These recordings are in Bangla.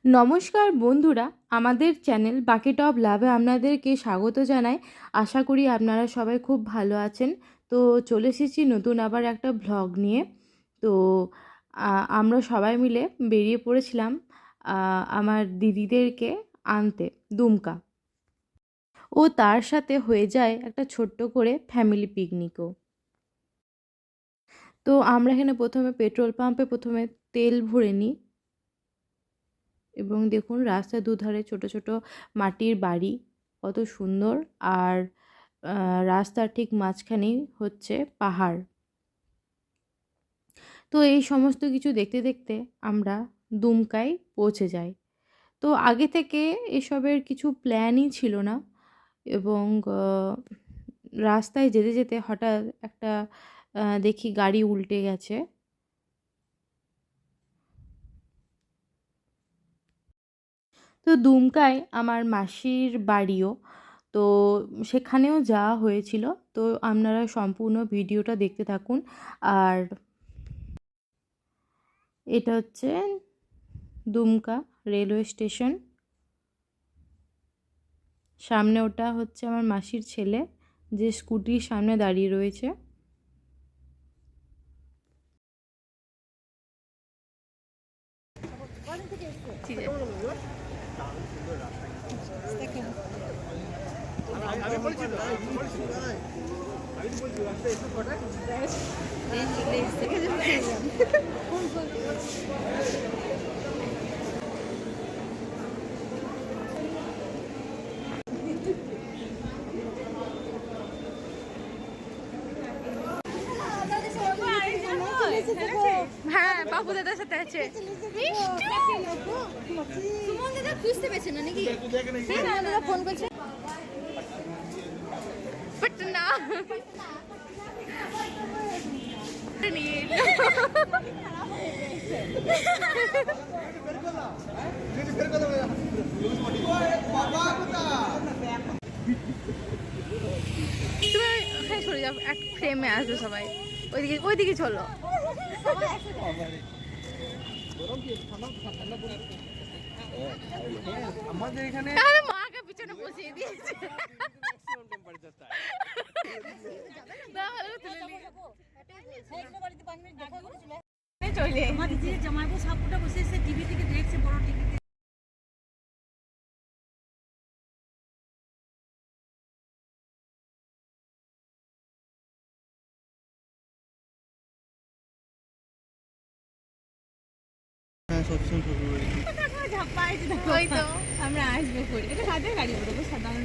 নমস্কার বন্ধুরা, আমাদের চ্যানেল বাকেট অফ লাভে আপনাদেরকে স্বাগত জানাই। আশা করি আপনারা সবাই খুব ভালো আছেন। তো চলে এসেছি নতুন আবার একটা ভ্লগ নিয়ে। তো আমরা সবাই মিলে বেরিয়ে পড়েছিলাম আমার দিদিদেরকে আনতে দুমকা, ও তার সাথে হয়ে যায় একটা ছোট্ট করে ফ্যামিলি পিকনিকও। তো আমরা এখানে প্রথমে পেট্রোল পাম্পে তেল ভরে নিই এবং দেখুন রাস্তার দুধারে ছোট ছোট মাটির বাড়ি, কত সুন্দর। আর রাস্তার ঠিক মাঝখানেই হচ্ছে পাহাড়। তো এই সমস্ত কিছু দেখতে দেখতে আমরা দুমকায় পৌঁছে যাই। তো আগে থেকে এসবের কিছু প্ল্যানই ছিল না এবং রাস্তায় যেতে যেতে হঠাৎ একটা দেখি গাড়ি উল্টে গেছে। তো দুমকায় আমার মাসির বাড়িও, তো সেখানেও যাওয়া হয়েছিল। তো আপনারা সম্পূর্ণ ভিডিওটা দেখতে থাকুন। আর এটা হচ্ছে দুমকা রেলওয়ে স্টেশন। সামনে ওটা হচ্ছে আমার মাসির ছেলে, যে স্কুটির সামনে দাঁড়িয়ে রয়েছে। হ্যাঁ, বাবু দাদার সাথে আছে। সুমন দাদা খুঁজতে পেয়েছে না নাকি? দাদা ফোন করছে বাট না তুমি ওখানে সরে যাও, এক ফ্রেমে আসবে সবাই। ওইদিকে চলো। আমাদের এখানে মাকে পিছনে বসিয়ে দিয়েছে। চলে আমার দিদি জামাইবু সাপুটা বসে এসে টিভি থেকে দেখছে, বড় টিভিতে। ওই তো আমরা আসবো করে। এটা কাদের গাড়ি বলবো? সাধারণ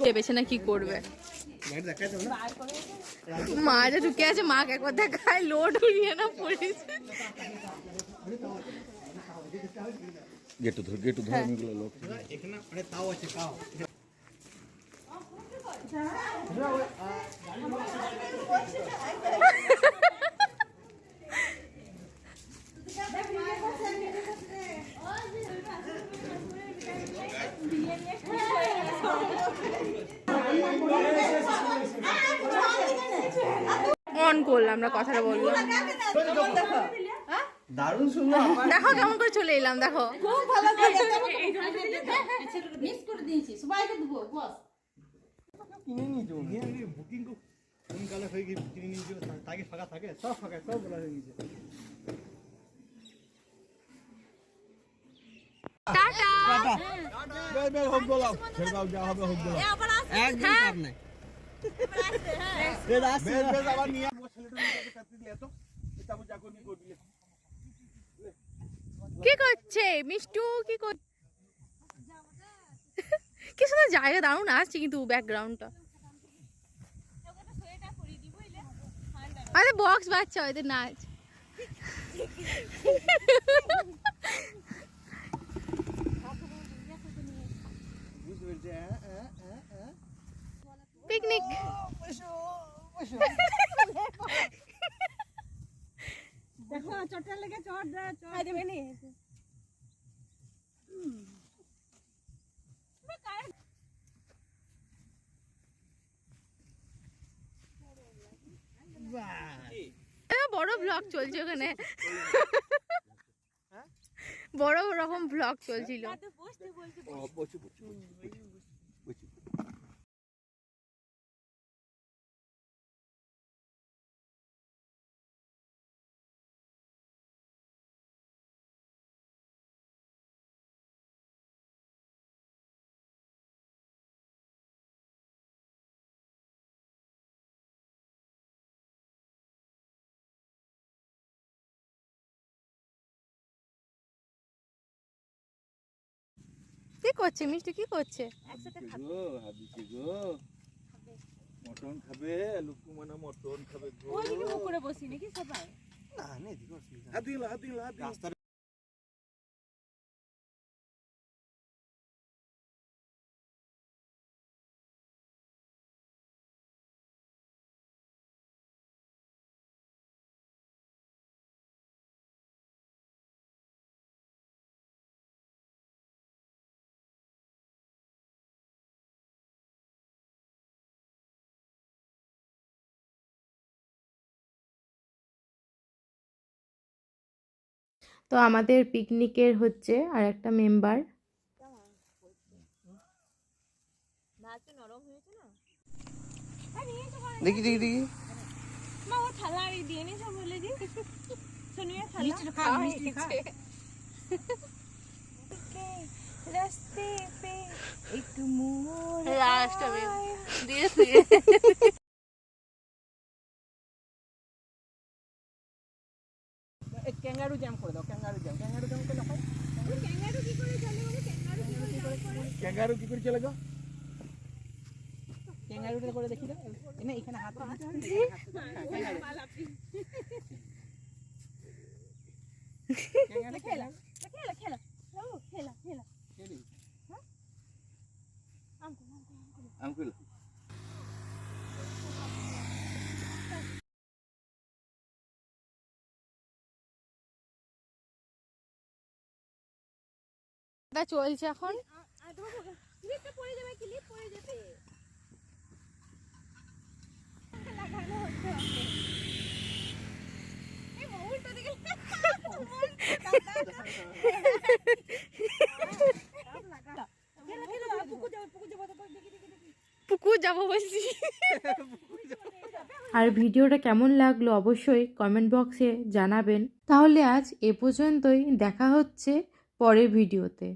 ভেবেছে না কি করবে। মা যা ঢুকে আছে, মাকে একবার দেখায়, লোড উড়িয়ে না পড়েছে। গেটু ধর এগুলো লোক এখানে মানে তাও আছে তাও অন করলাম, আমরা কথাটা বললাম। দারুণ সুন্দর। দেখো কেমন করে চলে এলাম, দেখো খুব ভালো মিস করে দিয়েছি, সবাইকে দেবো বস। কিনে নিয়েছো বুকিং কোন কালে হয়ে গিয়ে কিনে নিয়েছো, তাকে ফাঁকা থাকে, সব ফাঁকা, সব বলা হয়ে গেছে। টাটা। বের হোক গোলাম, ছেড়ে দাও, যা হবে হোক গোলাম। একদম কাট নাই। বের আবার নিয়ে ছেলেটা নিয়ে কাটতে দিলে তো এটা বুঝা কোনি করবি। কি করছে মিষ্টু? কি সুন্দর জায়গা, দারুণ আসছে কিন্তু ব্যাকগ্রাউন্ডটা। আরে বক্স বাচ্চা ওদের নাচ। পিকনিক দেখো চটার লেগে চট দেবে নি। বড় ব্লগ চলছে ওখানে, বড় রকম ব্লগ চলছিল। কি করছে মিষ্টি, কি করছে? মটন খাবে, লুকু মানে মটন খাবে গো। ওইদিকে মুখ করে বসি নাকি সবাই? না না এদিকে অসুবিধা নেই। হাত দিলা, হাত দিলা, হাত দিলা। রাস্তার তো আমাদের পিকনিকের হচ্ছে আর একটা মেম্বার। দেখি দেখি দেখি মা ও থালা আর দিয়ে নি সব বলে দি সোনিয়া থালা মিষ্টি খা রাস্তে पे एक मोड़ লাস্ট হবে দিয়ে ক্যাঙ্গারু জ্যাম করে দাও, ক্যাঙ্গারু জ্যাম করে দাও। ক্যাঙ্গারু কি করে চলে বাবা ক্যাঙ্গারু কি করে চলে ক্যাঙ্গারু কি করে চলে গো? ক্যাঙ্গারুটা করে দেখি দাও। না এখানে হাত দিতে হবে। ক্যাঙ্গারু খেলা খেলা খেলা ও খেলা খেলা আঙ্কুল চলছে এখন। ক্লিপটা পড়ে যাবে, ক্লিপ পড়ে যাবে। লাগানো হচ্ছে এই মৌলটা দিকে পুকুর যাবো বলছি। আর ভিডিওটা কেমন লাগলো অবশ্যই কমেন্ট বক্সে জানাবেন। তাহলে আজ এ পর্যন্তই, দেখা হচ্ছে পরের ভিডিওতে।